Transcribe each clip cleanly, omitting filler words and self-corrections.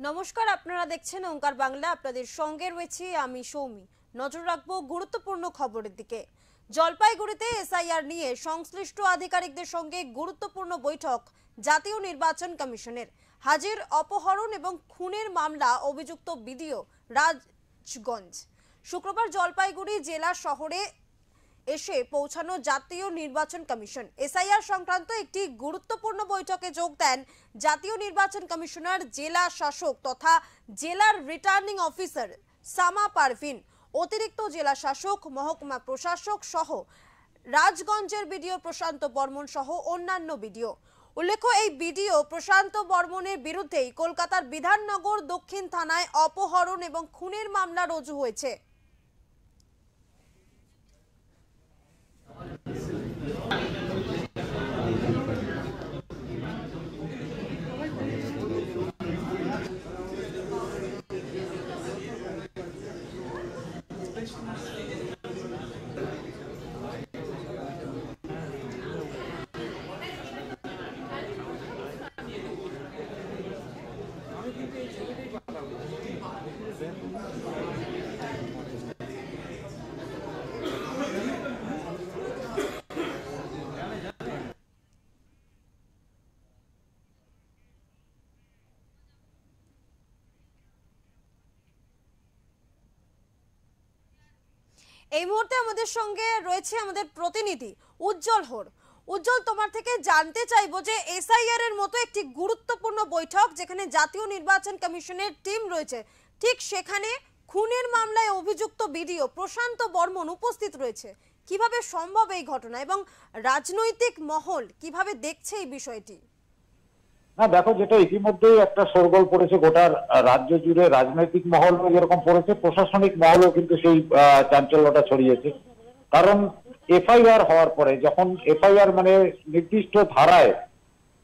নমস্কার, আপনারা দেখছেন ওঙ্কার বাংলা। আপনাদের সঙ্গে রয়েছে আমি সৌমি। নজর রাখবো গুরুত্বপূর্ণ খবরের দিকে। জলপাইগুড়িতে এসআইআর নিয়ে সংশ্লিষ্ট আধিকারিকদের সঙ্গে গুরুত্বপূর্ণ বৈঠক জাতীয় নির্বাচন কমিশনের। হাজির অপহরণ এবং খুনের মামলা অভিযুক্ত বিডিও রাজগঞ্জ। শুক্রবার জলপাইগুড়ি জেলা শহরে এসে পৌঁছানো জাতীয় নির্বাচন কমিশন। এসআইআর সংক্রান্ত একটি গুরুত্বপূর্ণ বৈঠকে যোগ দেন জাতীয় নির্বাচন কমিশনার, জেলা শাসক তথা জেলার রিটার্নিং অফিসার সামা পারভিন, অতিরিক্ত জেলা শাসক, মহকুমা প্রশাসক সহ রাজগঞ্জের বিডিও প্রশান্ত বর্মন সহ অন্যান্য বিডিও। উল্লেখ্য, এই বিডিও প্রশান্ত বর্মনের বিরুদ্ধেই কলকাতার বিধাননগর দক্ষিণ থানায় অপহরণ এবং খুনের মামলা রুজু হয়েছে। এই মুহূর্তে আমাদের সঙ্গে রয়েছে আমাদের প্রতিনিধি উজ্জ্বল হোর। উজ্জ্বল, তোমার থেকে জানতে চাইবো যে এসআইআর এর মতো একটি গুরুত্বপূর্ণ বৈঠক যেখানে জাতীয় নির্বাচন কমিশনের টিম রয়েছে, ঠিক সেখানে খুনের মামলায় অভিযুক্ত বিডিও প্রশান্ত বর্মন উপস্থিত রয়েছে। কিভাবে সম্ভব এই ঘটনা এবং রাজনৈতিক মহল কিভাবে দেখছে এই বিষয়টি? না দেখো, যেটা ইতিমধ্যেই একটা শোরগোল পড়েছে গোটার রাজ্য জুড়ে, রাজনৈতিক মহল যেরকম পড়েছে, প্রশাসনিক মহলও কিন্তু সেই চাঞ্চল্যটা ছড়িয়েছে। কারণ এফআইআর হওয়ার পরে, যখন এফআইআর মানে নির্দিষ্ট ধারায়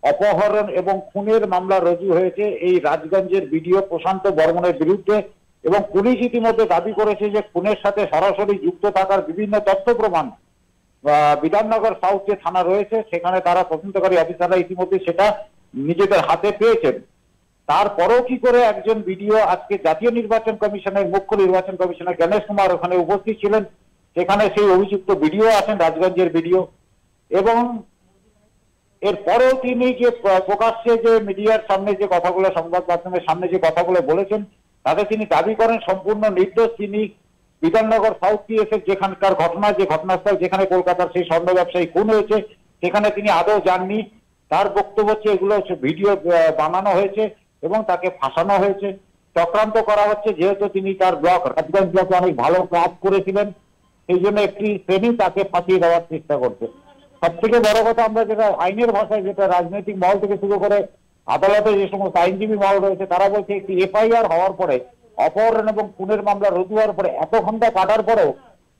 অপহরণ এবং খুনের মামলা রুজু হয়েছে এই রাজগঞ্জের বিডিও প্রশান্ত বর্মনের বিরুদ্ধে, এবং পুলিশ ইতিমধ্যে দাবি করেছে যে খুনের সাথে সরাসরি যুক্ত থাকার বিভিন্ন তথ্য প্রমাণ বিধাননগর সাউথ যে থানা রয়েছে সেখানে তারা তদন্তকারী অফিসাররা ইতিমধ্যে সেটা নিজেদের হাতে পেয়েছেন। তারপরেও কি করে একজন বিডিও আজকে জাতীয় নির্বাচন কমিশনের মুখ্য নির্বাচন কমিশনার গণেশ কুমার ওখানে উপস্থিত ছিলেন, সেখানে সেই অভিযুক্ত বিডিও আছেন রাজগঞ্জের বিডিও, এবং এরপরেও তিনি যে প্রকাশ্যে যে মিডিয়ার সামনে যে কথাগুলো, সংবাদ মাধ্যমের সামনে যে কথাগুলো বলেছেন, তাতে তিনি দাবি করেন সম্পূর্ণ নির্দোষ। তিনি বিধাননগর সাউথ পিএসের যেখানকার ঘটনা, যে ঘটনাস্থল যেখানে কলকাতার সেই স্বর্ণ ব্যবসায়ী খুন হয়েছে, সেখানে তিনি আদৌ যাননি। তার বক্তব্য হচ্ছে এগুলো ভিডিও বানানো হয়েছে এবং তাকে ফাঁসানো হয়েছে, চক্রান্ত করা হচ্ছে। যেহেতু তিনি তার ব্লক রাজগঞ্জ ব্লকে অনেক ভালো কাজ করেছিলেন, সেই জন্য একটি শ্রেণী তাকে ফাঁসিয়ে দেওয়ার চেষ্টা করছে। সব থেকে বড় কথা, আমরা যেটা আইনের ভাষায়, যেটা রাজনৈতিক মহল থেকে শুরু করে আদালতে যে সমস্ত আইনজীবী মহল রয়েছে, তারা বলছে একটি এফআইআর হওয়ার পরে, অপহরণ এবং খুনের মামলা রুজু হওয়ার পরে এত ঘন্টা কাটার পরেও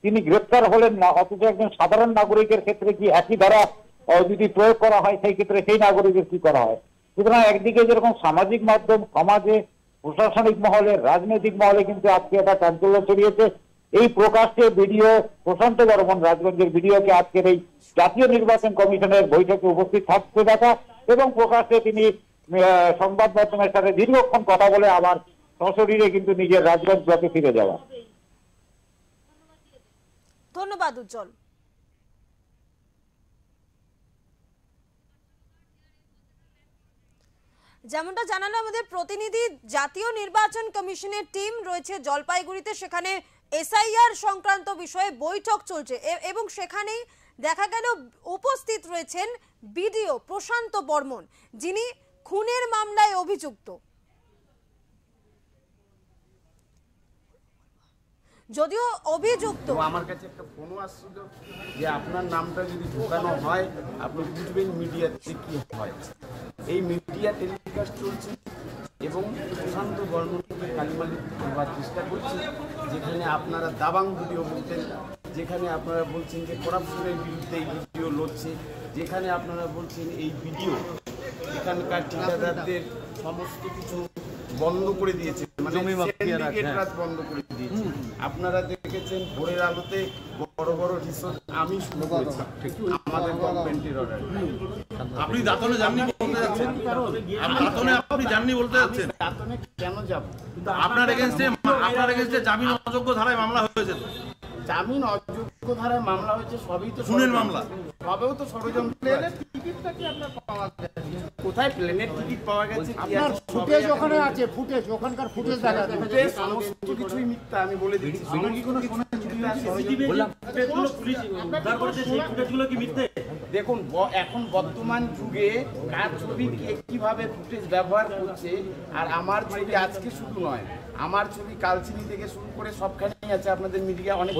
তিনি গ্রেপ্তার হলেন না। অথচ একজন সাধারণ নাগরিকের ক্ষেত্রে কি একই ধারা যদি প্রয়োগ করা হয়, সেই ক্ষেত্রে সেই নাগরিকের কি করা হয়? সুতরাং একদিকে যেরকম সামাজিক মাধ্যম, সমাজে, প্রশাসনিক মহলে, রাজনৈতিক মহলে কিন্তু আজকে একটা চাঞ্চল্য ছড়িয়েছে। এই প্রকাশ্যে বিডিও প্রশান্ত বর্মন, রাজগঞ্জের বিডিওকে আজকের এই জাতীয় নির্বাচন কমিশনের বৈঠকে উপস্থিত থাকতে দেখা এবং প্রকাশ্যে তিনি সংবাদ মাধ্যমের সাথে দীর্ঘক্ষণ কথা বলে আবার সশরীরে কিন্তু নিজের রাজগঞ্জ ব্লকে ফিরে যাওয়া। ধন্যবাদ উজ্জ্বল। যেমনটা জানালো আমাদের প্রতিনিধি, জাতীয় নির্বাচন কমিশনের টিম রয়েছে জলপাইগুড়িতে, সেখানে এসআইআর সংক্রান্ত বিষয়ে বৈঠক চলছে এবং সেখানেই দেখা গেল উপস্থিত রয়েছেন বিডিও প্রশান্ত বর্মন, যিনি খুনের মামলায় অভিযুক্ত। যদিও অভিযুক্ত, আমার কাছে একটা ফোনও আসছিল যে আপনার নামটা যদি ঢোকানো হয় আপনি বুঝবেন মিডিয়াতে কি হয়। এই মিডিয়া টেলিকাস্ট চলছে এবং প্রশান্ত বর্মনকে কালিমালি দেওয়ার চেষ্টা করছে, যেখানে আপনারা দাবাং ভিডিও বলতেন, যেখানে আপনারা বলছেন যে করাপশনের বিরুদ্ধে এই ভিডিও লড়ছে, যেখানে আপনারা বলছেন এই ভিডিও এখানকার ঠিকাদারদের সমস্ত কিছু বন্ধ করে দিয়েছে মানে জমি মাফিয়ারা, syndicate হ্যাঁ। রাজ বন্ধ করে দিয়েছে। আপনারা দেখেছেন ভোরের আলোতে বড় বড় রিসোর্ট আমি শুরু করেছি আমাদের গভর্নমেন্টের অর্ডার। আপনি দাঁতনে যাননি বলতে যাচ্ছেন, দাঁতনে আপনি যাননি বলতে যাচ্ছেন। দাঁতনে কেন যাব? আপনার এগেনস্টে জামিন অযোগ্য ধারায় মামলা হয়েছে তো? জামিন অযোগ্য ধারায় মামলা হয়েছে, সবই তো খুনের ষড়যন্ত্র। মামলা। সবেও তো ষড়যন্ত্র। প্লেনের টিকিটটা কি আপনার পাওয়া গেছে? কোথায় প্লেনের টিকিট পাওয়া গেছে? কি আপনার আছে? ফুটেজ ওখানে আছে, ফুটেজ ওখানকার ফুটেজ দেখা যাবে। ফুটেজ সমস্ত কিছুই মিথ্যা, আমি বলে দিচ্ছি। দেখুন এখন বর্তমান যুগে কার ছবি কে কিভাবে ফুটেজ ব্যবহার করছে, আর আমার ছবি আজকে শুধু নয়, আমার ছবি কালচিনি থেকে শুরু করে সবখানেই আছে, আপনাদের মিডিয়া অনেক